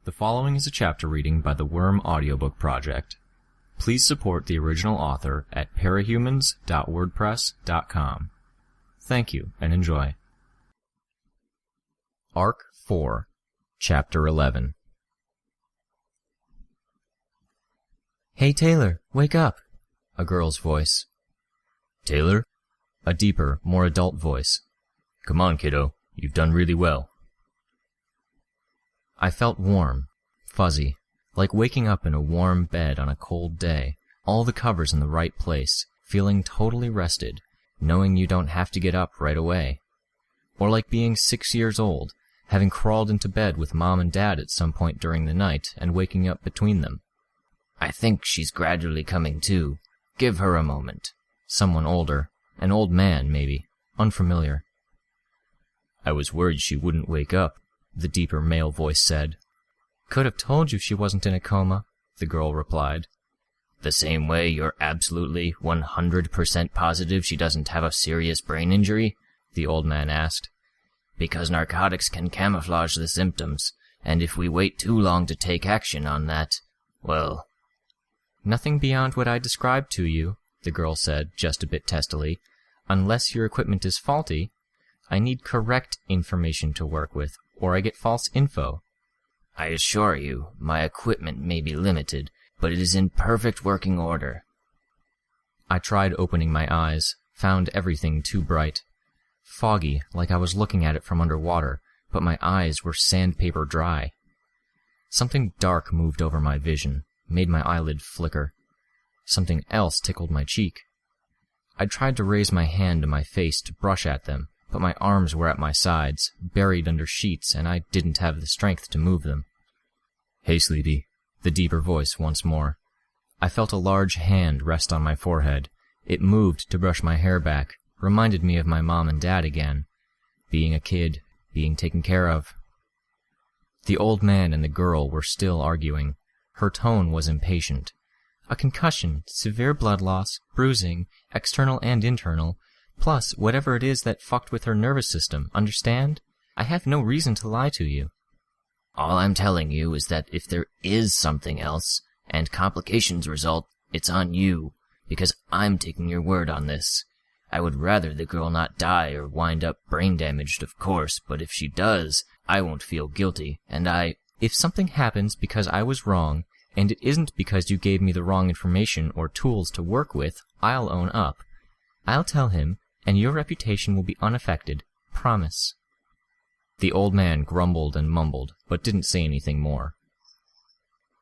The following is a chapter reading by the Worm Audiobook Project. Please support the original author at parahumans.wordpress.com. Thank you, and enjoy. Arc 4, Chapter 11. Hey Taylor, wake up! A girl's voice. Taylor? A deeper, more adult voice. Come on, kiddo. You've done really well. I felt warm, fuzzy, like waking up in a warm bed on a cold day, all the covers in the right place, feeling totally rested, knowing you don't have to get up right away. Or like being 6 years old, having crawled into bed with Mom and Dad at some point during the night and waking up between them. I think she's gradually coming to. Give her a moment. Someone older, an old man maybe, unfamiliar. I was worried she wouldn't wake up, the deeper male voice said. Could have told you she wasn't in a coma, the girl replied. The same way you're absolutely 100% positive she doesn't have a serious brain injury? The old man asked. Because narcotics can camouflage the symptoms, and if we wait too long to take action on that, well... Nothing beyond what I described to you, the girl said, just a bit testily. Unless your equipment is faulty, I need correct information to work with, or I get false info. I assure you, my equipment may be limited, but it is in perfect working order. I tried opening my eyes, found everything too bright. Foggy, like I was looking at it from underwater, but my eyes were sandpaper dry. Something dark moved over my vision, made my eyelid flicker. Something else tickled my cheek. I tried to raise my hand to my face to brush at them, but my arms were at my sides, buried under sheets, and I didn't have the strength to move them. Hey, Sleepy, the deeper voice once more. I felt a large hand rest on my forehead. It moved to brush my hair back, reminded me of my mom and dad again. Being a kid, being taken care of. The old man and the girl were still arguing. Her tone was impatient. A concussion, severe blood loss, bruising, external and internal, plus whatever it is that fucked with her nervous system, understand? I have no reason to lie to you. All I'm telling you is that if there is something else, and complications result, it's on you, because I'm taking your word on this. I would rather the girl not die or wind up brain damaged, of course, but if she does, I won't feel guilty, and If something happens because I was wrong, and it isn't because you gave me the wrong information or tools to work with, I'll own up. I'll tell him, and your reputation will be unaffected. Promise. The old man grumbled and mumbled, but didn't say anything more.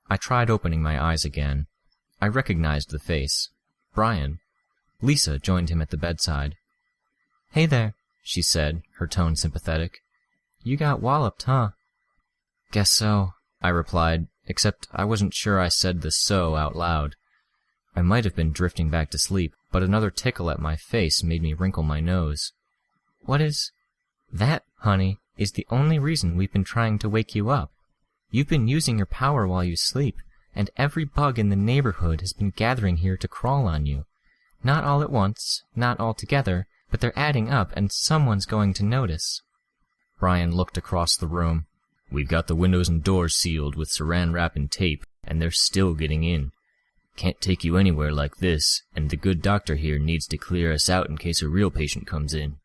I tried opening my eyes again. I recognized the face. Brian. Lisa joined him at the bedside. Hey there, she said, her tone sympathetic. You got walloped, huh? Guess so, I replied, except I wasn't sure I said the so out loud. I might have been drifting back to sleep, but another tickle at my face made me wrinkle my nose. What is... That, honey, is the only reason we've been trying to wake you up. You've been using your power while you sleep, and every bug in the neighborhood has been gathering here to crawl on you. Not all at once, not all together, but they're adding up and someone's going to notice. Brian looked across the room. We've got the windows and doors sealed with saran wrap and tape, and they're still getting in. Can't take you anywhere like this, and the good doctor here needs to clear us out in case a real patient comes in.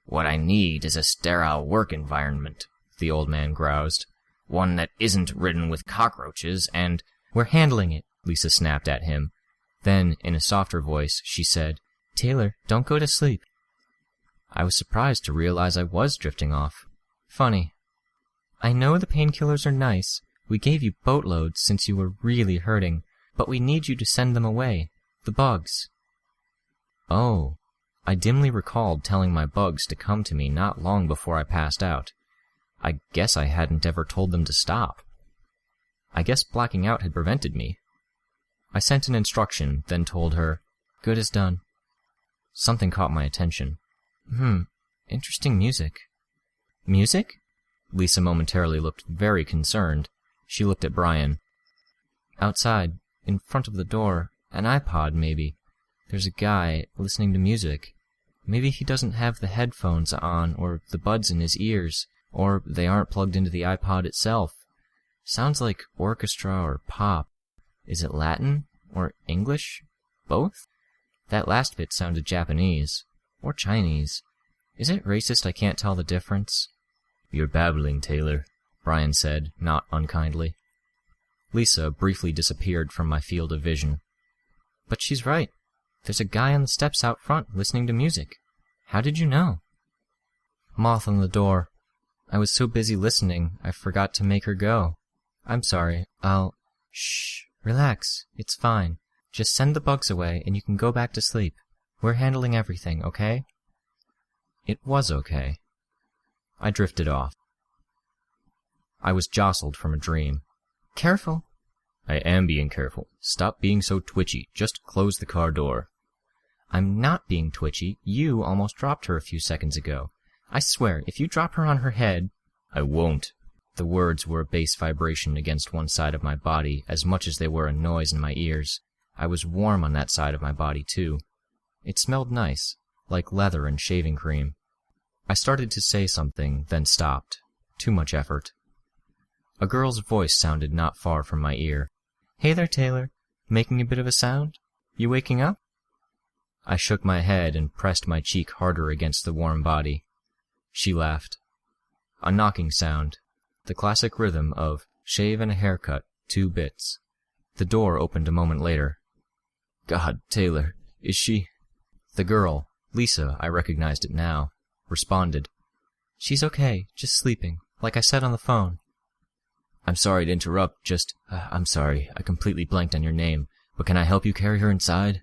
What I need is a sterile work environment, the old man groused. One that isn't ridden with cockroaches and... We're handling it, Lisa snapped at him. Then, in a softer voice, she said, Taylor, don't go to sleep. I was surprised to realize I was drifting off. Funny. I know the painkillers are nice. We gave you boatloads since you were really hurting, but we need you to send them away. The bugs. Oh, I dimly recalled telling my bugs to come to me not long before I passed out. I guess I hadn't ever told them to stop. I guess blacking out had prevented me. I sent an instruction, then told her, Good as done. Something caught my attention. Interesting music. Music? Lisa momentarily looked very concerned. She looked at Brian. Outside, in front of the door, an iPod maybe. There's a guy listening to music. Maybe he doesn't have the headphones on or the buds in his ears, or they aren't plugged into the iPod itself. Sounds like orchestra or pop. Is it Latin or English? Both? That last bit sounded Japanese. Or Chinese. Is it racist I can't tell the difference? You're babbling, Taylor, Brian said, not unkindly. Lisa briefly disappeared from my field of vision. But she's right. There's a guy on the steps out front listening to music. How did you know? Moth on the door. I was so busy listening, I forgot to make her go. I'm sorry. Shh. Relax. It's fine. Just send the bugs away and you can go back to sleep. We're handling everything, okay? It was okay. I drifted off. I was jostled from a dream. Careful. I am being careful. Stop being so twitchy. Just close the car door. I'm not being twitchy. You almost dropped her a few seconds ago. I swear, if you drop her on her head... I won't. The words were a bass vibration against one side of my body, as much as they were a noise in my ears. I was warm on that side of my body, too. It smelled nice, like leather and shaving cream. I started to say something, then stopped. Too much effort. A girl's voice sounded not far from my ear. Hey there, Taylor. Making a bit of a sound? You waking up? I shook my head and pressed my cheek harder against the warm body. She laughed. A knocking sound. The classic rhythm of shave and a haircut, 2 bits. The door opened a moment later. God, Taylor, is she... The girl, Lisa, I recognized it now, responded. She's okay, just sleeping, like I said on the phone. I'm sorry to interrupt, I'm sorry, I completely blanked on your name, but can I help you carry her inside?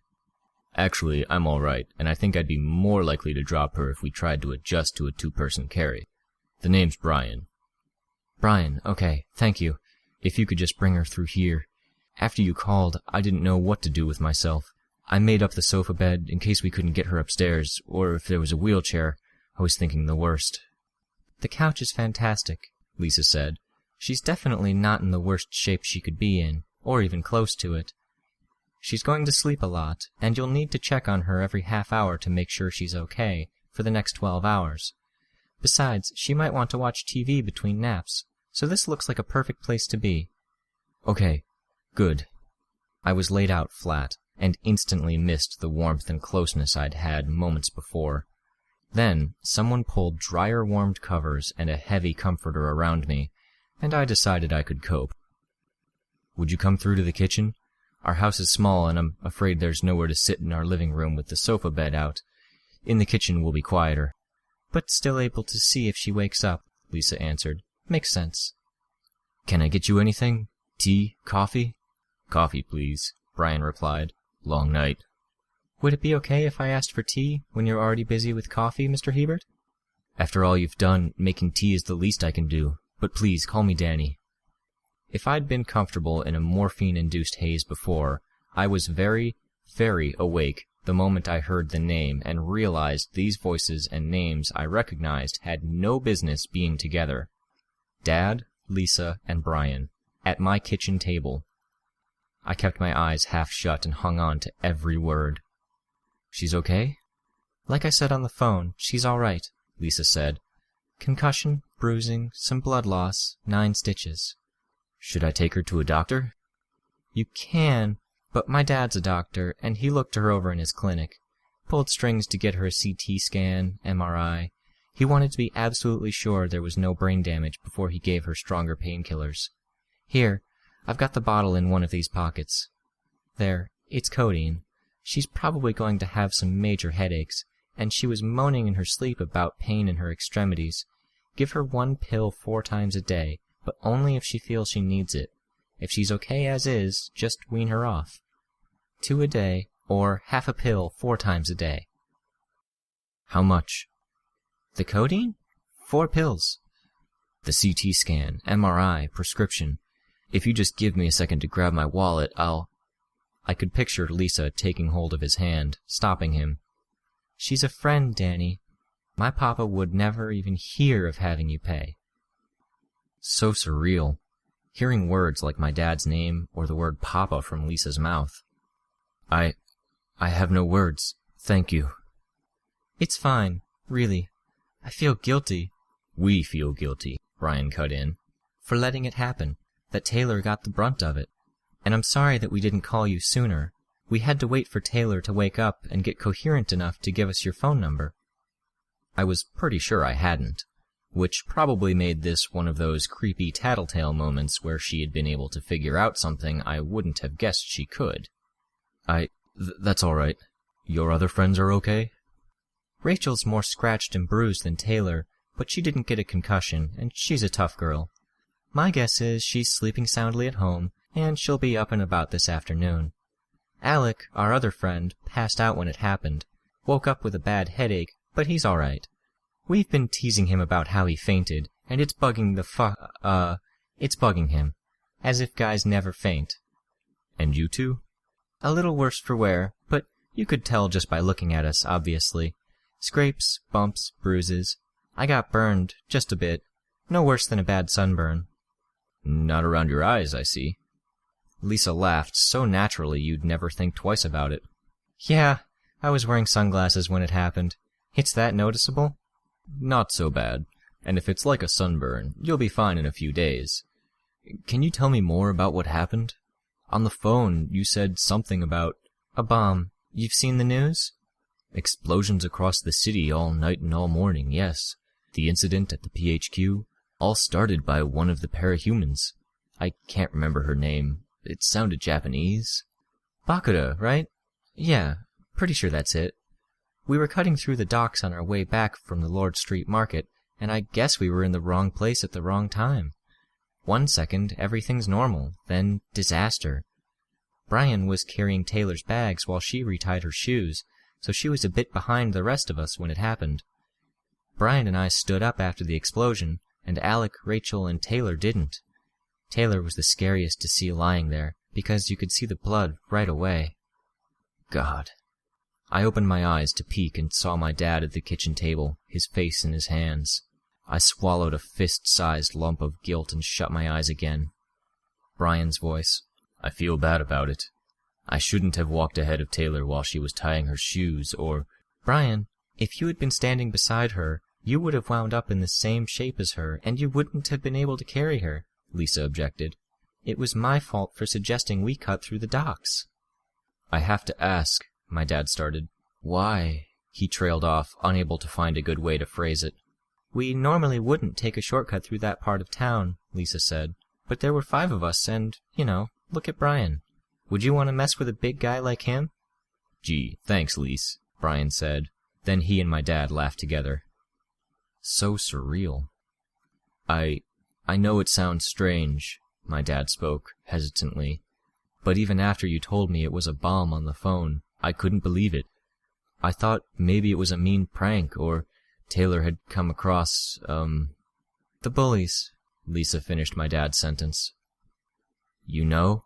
Actually, I'm all right, and I think I'd be more likely to drop her if we tried to adjust to a 2-person carry. The name's Brian. Brian, okay, thank you. If you could just bring her through here. After you called, I didn't know what to do with myself. I made up the sofa bed in case we couldn't get her upstairs, or if there was a wheelchair. I was thinking the worst. The couch is fantastic, Lisa said. She's definitely not in the worst shape she could be in, or even close to it. She's going to sleep a lot, and you'll need to check on her every half hour to make sure she's okay for the next 12 hours. Besides, she might want to watch TV between naps, so this looks like a perfect place to be. Okay, good. I was laid out flat, and instantly missed the warmth and closeness I'd had moments before. Then, someone pulled dryer-warmed covers and a heavy comforter around me, and I decided I could cope. Would you come through to the kitchen? Our house is small, and I'm afraid there's nowhere to sit in our living room with the sofa bed out. In the kitchen we'll be quieter. But still able to see if she wakes up, Lisa answered. Makes sense. Can I get you anything? Tea? Coffee? Coffee, please, Brian replied. Long night. Would it be okay if I asked for tea when you're already busy with coffee, Mr. Hebert? After all you've done, making tea is the least I can do. But please, call me Danny. If I'd been comfortable in a morphine-induced haze before, I was very, very awake the moment I heard the name and realized these voices and names I recognized had no business being together. Dad, Lisa, and Brian, at my kitchen table. I kept my eyes half shut and hung on to every word. She's okay? Like I said on the phone, she's all right, Lisa said. Concussion, bruising, some blood loss, 9 stitches. Should I take her to a doctor? You can, but my dad's a doctor, and he looked her over in his clinic. Pulled strings to get her a CT scan, MRI. He wanted to be absolutely sure there was no brain damage before he gave her stronger painkillers. Here, I've got the bottle in one of these pockets. There, it's codeine. She's probably going to have some major headaches, and she was moaning in her sleep about pain in her extremities. Give her 1 pill 4 times a day, but only if she feels she needs it. If she's okay as is, just wean her off. 2 a day, or half a pill 4 times a day. How much? The codeine? 4 pills. The CT scan, MRI, prescription. If you just give me a second to grab my wallet, I could picture Lisa taking hold of his hand, stopping him. She's a friend, Danny. My papa would never even hear of having you pay. So surreal. Hearing words like my dad's name or the word papa from Lisa's mouth. I have no words. Thank you. It's fine, really. I feel guilty. We feel guilty, Brian cut in. For letting it happen. that Taylor got the brunt of it. And I'm sorry that we didn't call you sooner. We had to wait for Taylor to wake up and get coherent enough to give us your phone number." I was pretty sure I hadn't, which probably made this one of those creepy tattletale moments where she had been able to figure out something I wouldn't have guessed she could. That's all right. Your other friends are okay?" "Rachel's more scratched and bruised than Taylor, but she didn't get a concussion, and she's a tough girl. My guess is she's sleeping soundly at home, and she'll be up and about this afternoon. Alec, our other friend, passed out when it happened, woke up with a bad headache, but he's all right. We've been teasing him about how he fainted, and it's bugging it's bugging him, as if guys never faint." "And you two?" "A little worse for wear, but you could tell just by looking at us, obviously. Scrapes, bumps, bruises. I got burned, just a bit. No worse than a bad sunburn." "Not around your eyes, I see." Lisa laughed so naturally you'd never think twice about it. "Yeah, I was wearing sunglasses when it happened. It's that noticeable?" "Not so bad, and if it's like a sunburn, you'll be fine in a few days. Can you tell me more about what happened? On the phone, you said something about—" "A bomb. You've seen the news?" "Explosions across the city all night and all morning, yes. The incident at the PHQ, all started by one of the parahumans. I can't remember her name. It sounded Japanese." "Bakuda, right? Yeah, pretty sure that's it. We were cutting through the docks on our way back from the Lord Street Market, and I guess we were in the wrong place at the wrong time. 1 second, everything's normal, then disaster. Brian was carrying Taylor's bags while she retied her shoes, so she was a bit behind the rest of us when it happened. Brian and I stood up after the explosion, and Alec, Rachel, and Taylor didn't. Taylor was the scariest to see lying there, because you could see the blood right away." God. I opened my eyes to peek and saw my dad at the kitchen table, his face in his hands. I swallowed a fist-sized lump of guilt and shut my eyes again. Brian's voice. "I feel bad about it. I shouldn't have walked ahead of Taylor while she was tying her shoes, or—" "Brian, if you had been standing beside her, you would have wound up in the same shape as her, and you wouldn't have been able to carry her," Lisa objected. "It was my fault for suggesting we cut through the docks." "I have to ask," my dad started. "Why?" He trailed off, unable to find a good way to phrase it. "We normally wouldn't take a shortcut through that part of town," Lisa said. "But there were 5 of us, and, look at Brian. Would you want to mess with a big guy like him?" "Gee, thanks, Lise," Brian said. Then he and my dad laughed together. So surreal. I know it sounds strange," my dad spoke, hesitantly, "but even after you told me it was a bomb on the phone, I couldn't believe it. I thought maybe it was a mean prank, or Taylor had come across, "The bullies," Lisa finished my dad's sentence. "You know?"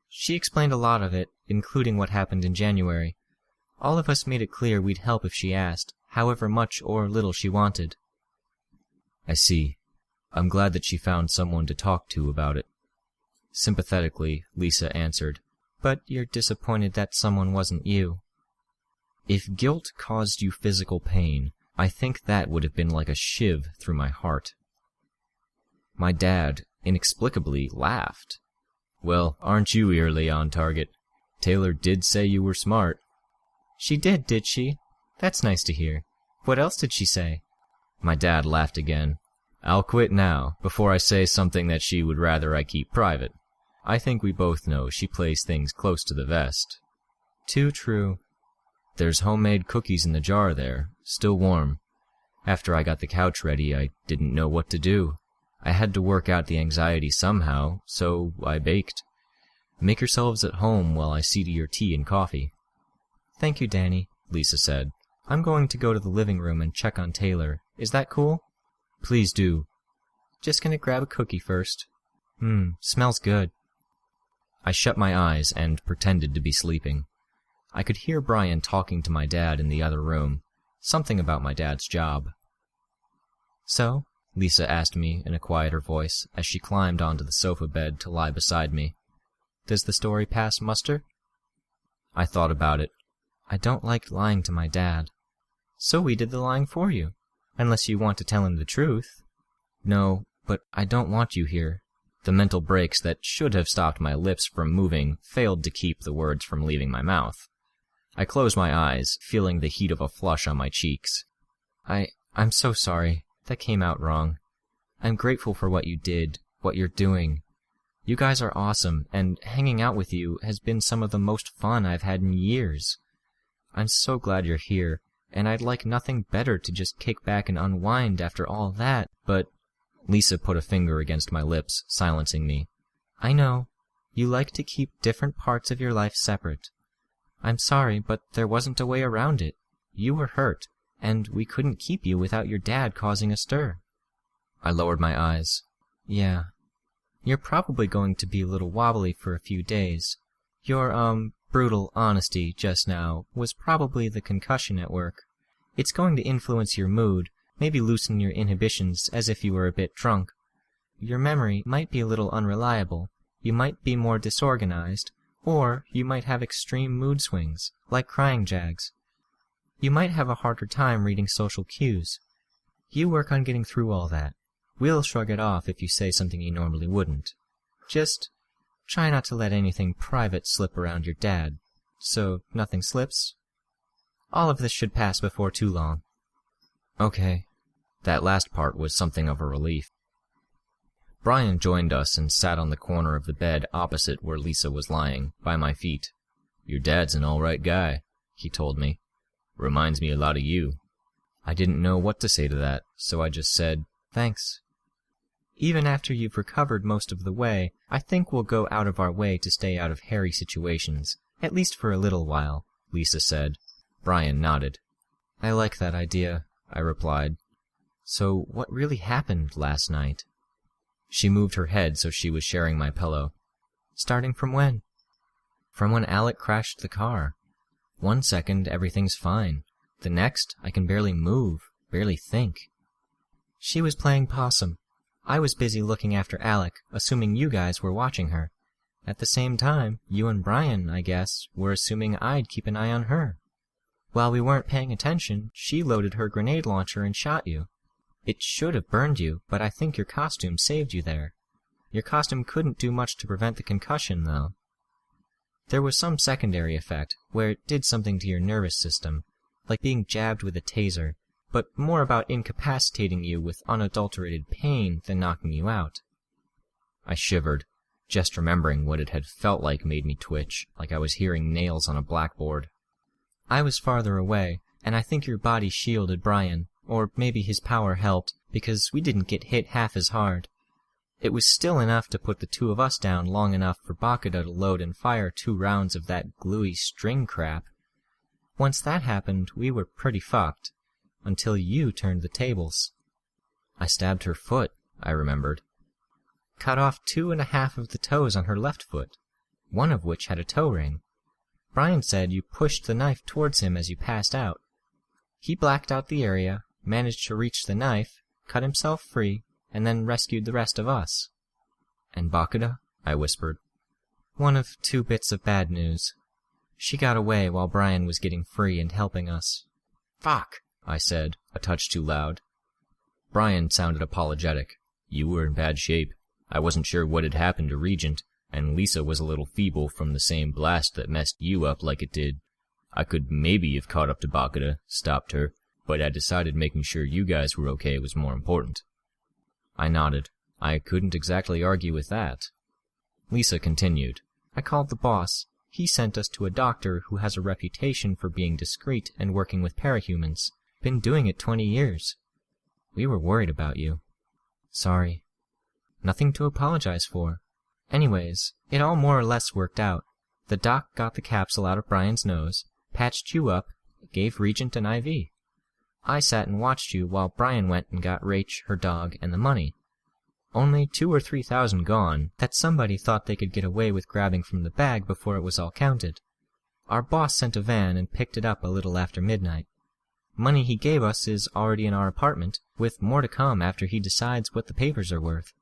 "She explained a lot of it, including what happened in January. All of us made it clear we'd help if she asked, however much or little she wanted." "I see. I'm glad that she found someone to talk to about it." Sympathetically, Lisa answered, "But you're disappointed that someone wasn't you." "If guilt caused you physical pain, I think that would have been like a shiv through my heart." My dad, inexplicably, laughed. "Well, aren't you eerily on target? Taylor did say you were smart." "She did she? That's nice to hear. What else did she say?" My dad laughed again. "I'll quit now, before I say something that she would rather I keep private. I think we both know she plays things close to the vest." "Too true." "There's homemade cookies in the jar there, still warm. After I got the couch ready, I didn't know what to do. I had to work out the anxiety somehow, so I baked. Make yourselves at home while I see to your tea and coffee." "Thank you, Danny," Lisa said. "I'm going to go to the living room and check on Taylor. Is that cool?" "Please do." "Just gonna grab a cookie first. Smells good." I shut my eyes and pretended to be sleeping. I could hear Brian talking to my dad in the other room, something about my dad's job. "So?" Lisa asked me in a quieter voice as she climbed onto the sofa bed to lie beside me. "Does the story pass muster?" I thought about it. "I don't like lying to my dad." "So we did the lying for you, unless you want to tell him the truth." "No, but I don't want you here. The mental brakes that should have stopped my lips from moving failed to keep the words from leaving my mouth. I closed my eyes, feeling the heat of a flush on my cheeks. I'm so sorry. That came out wrong. I'm grateful for what you did, what you're doing. You guys are awesome, and hanging out with you has been some of the most fun I've had in years. I'm so glad you're here, and I'd like nothing better to just kick back and unwind after all that, but... Lisa put a finger against my lips, silencing me. I know. You like to keep different parts of your life separate. I'm sorry, but there wasn't a way around it. You were hurt, and we couldn't keep you without your dad causing a stir. I lowered my eyes. Yeah. You're probably going to be a little wobbly for a few days. Your, brutal honesty just now was probably the concussion at work. It's going to influence your mood, maybe loosen your inhibitions as if you were a bit drunk. Your memory might be a little unreliable, you might be more disorganized, or you might have extreme mood swings, like crying jags. You might have a harder time reading social cues. You work on getting through all that. We'll shrug it off if you say something you normally wouldn't. Just try not to let anything private slip around your dad, so nothing slips. All of this should pass before too long. Okay. That last part was something of a relief. Brian joined us and sat on the corner of the bed opposite where Lisa was lying, by my feet. Your dad's an all-right guy, he told me. Reminds me a lot of you. I didn't know what to say to that, so I just said, thanks. Even after you've recovered most of the way, I think we'll go out of our way to stay out of hairy situations, at least for a little while, Lisa said. Brian nodded. I like that idea, I replied. So what really happened last night? She moved her head so she was sharing my pillow. Starting from when? From when Alec crashed the car. 1 second, everything's fine. The next, I can barely move, barely think. She was playing possum. I was busy looking after Alec, assuming you guys were watching her. At the same time, you and Brian, I guess, were assuming I'd keep an eye on her. While we weren't paying attention, she loaded her grenade launcher and shot you. It should have burned you, but I think your costume saved you there. Your costume couldn't do much to prevent the concussion, though. There was some secondary effect, where it did something to your nervous system, like being jabbed with a taser, but more about incapacitating you with unadulterated pain than knocking you out. I shivered. Just remembering what it had felt like made me twitch, like I was hearing nails on a blackboard. I was farther away, and I think your body shielded Brian, or maybe his power helped, because we didn't get hit half as hard. It was still enough to put the two of us down long enough for Bakuda to load and fire 2 rounds of that gluey string crap. Once that happened, we were pretty fucked, until you turned the tables. I stabbed her foot, I remembered. Cut off 2.5 of the toes on her left foot, one of which had a toe ring. Brian said you pushed the knife towards him as you passed out. He blacked out the area, managed to reach the knife, cut himself free, and then rescued the rest of us. And Bakuda? I whispered. One of 2 bits of bad news. She got away while Brian was getting free and helping us. Fuck, I said, a touch too loud. Brian sounded apologetic. You were in bad shape. I wasn't sure what had happened to Regent, and Lisa was a little feeble from the same blast that messed you up like it did. I could maybe have caught up to Bakuda, stopped her, but I decided making sure you guys were okay was more important. I nodded. I couldn't exactly argue with that. Lisa continued. I called the boss. He sent us to a doctor who has a reputation for being discreet and working with parahumans. Been doing it 20 years. We were worried about you. Sorry. Nothing to apologize for. Anyways, it all more or less worked out. The doc got the capsule out of Brian's nose, patched you up, gave Regent an IV. I sat and watched you while Brian went and got Rach, her dog, and the money. Only 2,000 or 3,000 gone that somebody thought they could get away with grabbing from the bag before it was all counted. Our boss sent a van and picked it up a little after midnight. Money he gave us is already in our apartment, with more to come after he decides what the papers are worth.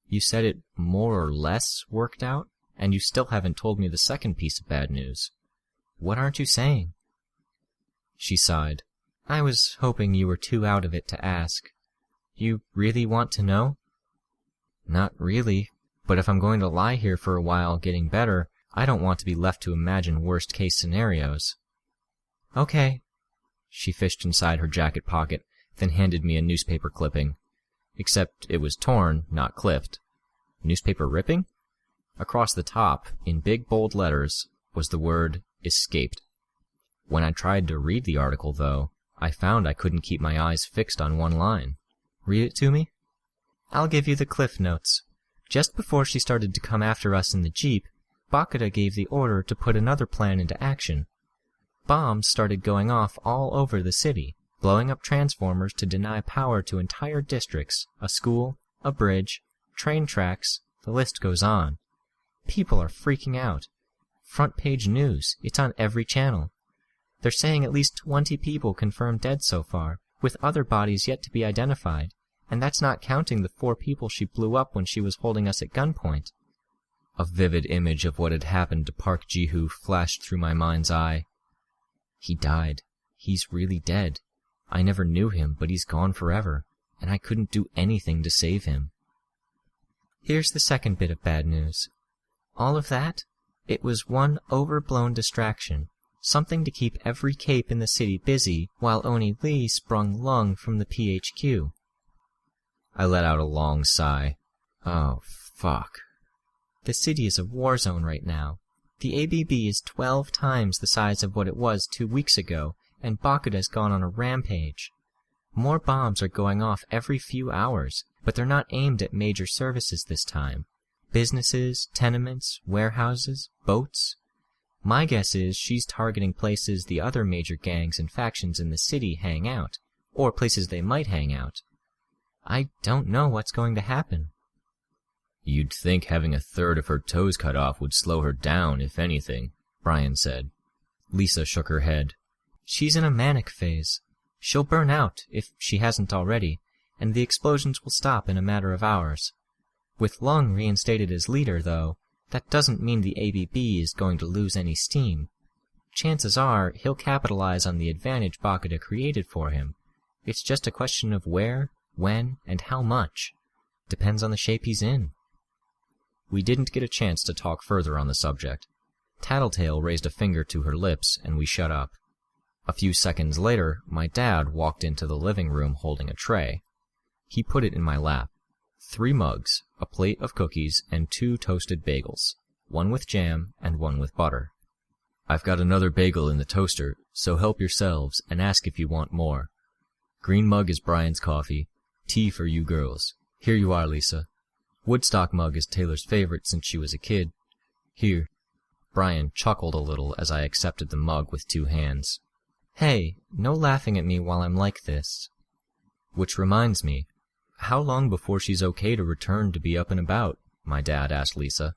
You said it more or less worked out, and you still haven't told me the second piece of bad news. What aren't you saying? She sighed. I was hoping you were too out of it to ask. You really want to know? Not really, But if I'm going to lie here for a while getting better, I don't want to be left to imagine worst-case scenarios. Okay. She fished inside her jacket pocket, then handed me a newspaper clipping. Except it was torn, not clipped. Newspaper ripping? Across the top, in big bold letters, was the word escaped. When I tried to read the article, though, I found I couldn't keep my eyes fixed on one line. Read it to me? I'll give you the cliff notes. Just before she started to come after us in the Jeep, Bakuda gave the order to put another plan into action. Bombs started going off all over the city, blowing up transformers to deny power to entire districts, a school, a bridge, train tracks, the list goes on. People are freaking out. Front page news, it's on every channel. They're saying at least 20 people confirmed dead so far, with other bodies yet to be identified, and that's not counting the 4 people she blew up when she was holding us at gunpoint. A vivid image of what had happened to Park Ji-hoo flashed through my mind's eye. He died. He's really dead. I never knew him, but he's gone forever, and I couldn't do anything to save him. Here's the second bit of bad news. All of that? It was one overblown distraction, something to keep every cape in the city busy while Oni Lee sprung lung from the PHQ. I let out a long sigh. Oh, fuck. The city is a war zone right now. The ABB is 12 times the size of what it was 2 weeks ago, and Bakuda's gone on a rampage. More bombs are going off every few hours, but they're not aimed at major services this time. Businesses, tenements, warehouses, boats. My guess is she's targeting places the other major gangs and factions in the city hang out, or places they might hang out. I don't know what's going to happen. You'd think having a third of her toes cut off would slow her down, if anything, Brian said. Lisa shook her head. She's in a manic phase. She'll burn out, if she hasn't already, and the explosions will stop in a matter of hours. With Lung reinstated as leader, though, that doesn't mean the ABB is going to lose any steam. Chances are he'll capitalize on the advantage Bakuda created for him. It's just a question of where, when, and how much. Depends on the shape he's in. We didn't get a chance to talk further on the subject. Tattletale raised a finger to her lips, and we shut up. A few seconds later, my dad walked into the living room holding a tray. He put it in my lap. 3 mugs, a plate of cookies, and 2 toasted bagels, one with jam and one with butter. I've got another bagel in the toaster, so help yourselves and ask if you want more. Green mug is Brian's coffee, tea for you girls. Here you are, Lisa. Woodstock mug is Taylor's favorite since she was a kid. Here. Brian chuckled a little as I accepted the mug with 2 hands. Hey, no laughing at me while I'm like this. Which reminds me, how long before she's okay to return to be up and about? My dad asked Lisa.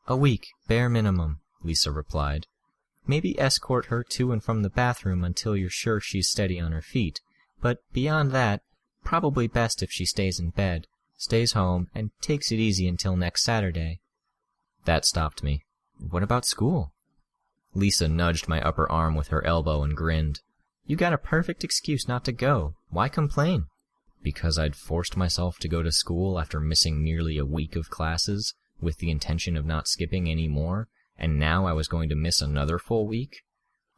A week, bare minimum, Lisa replied. Maybe escort her to and from the bathroom until you're sure she's steady on her feet, but beyond that, probably best if she stays in bed, stays home, and takes it easy until next Saturday. That stopped me. What about school? Lisa nudged my upper arm with her elbow and grinned. You got a perfect excuse not to go. Why complain? Because I'd forced myself to go to school after missing nearly a week of classes, with the intention of not skipping any more, and now I was going to miss another full week?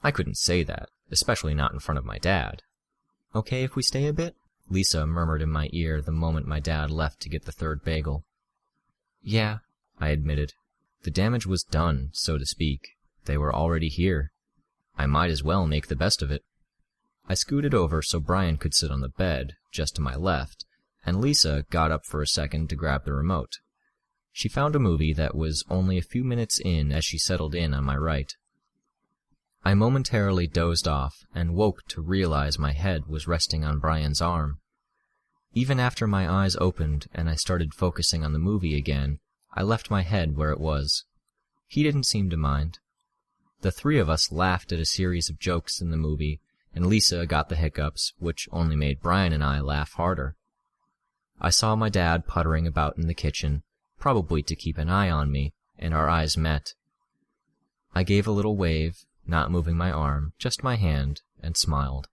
I couldn't say that, especially not in front of my dad. Okay if we stay a bit? Lisa murmured in my ear the moment my dad left to get the 3rd bagel. Yeah, I admitted. The damage was done, so to speak. They were already here. I might as well make the best of it. I scooted over so Brian could sit on the bed, just to my left, and Lisa got up for a second to grab the remote. She found a movie that was only a few minutes in as she settled in on my right. I momentarily dozed off and woke to realize my head was resting on Brian's arm. Even after my eyes opened and I started focusing on the movie again, I left my head where it was. He didn't seem to mind. The 3 of us laughed at a series of jokes in the movie, and Lisa got the hiccups, which only made Brian and I laugh harder. I saw my dad puttering about in the kitchen, probably to keep an eye on me, and our eyes met. I gave a little wave, not moving my arm, just my hand, and smiled.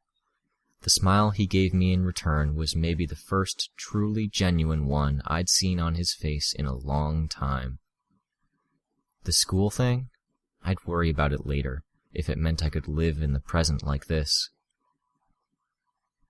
The smile he gave me in return was maybe the first truly genuine one I'd seen on his face in a long time. The school thing? I'd worry about it later, if it meant I could live in the present like this.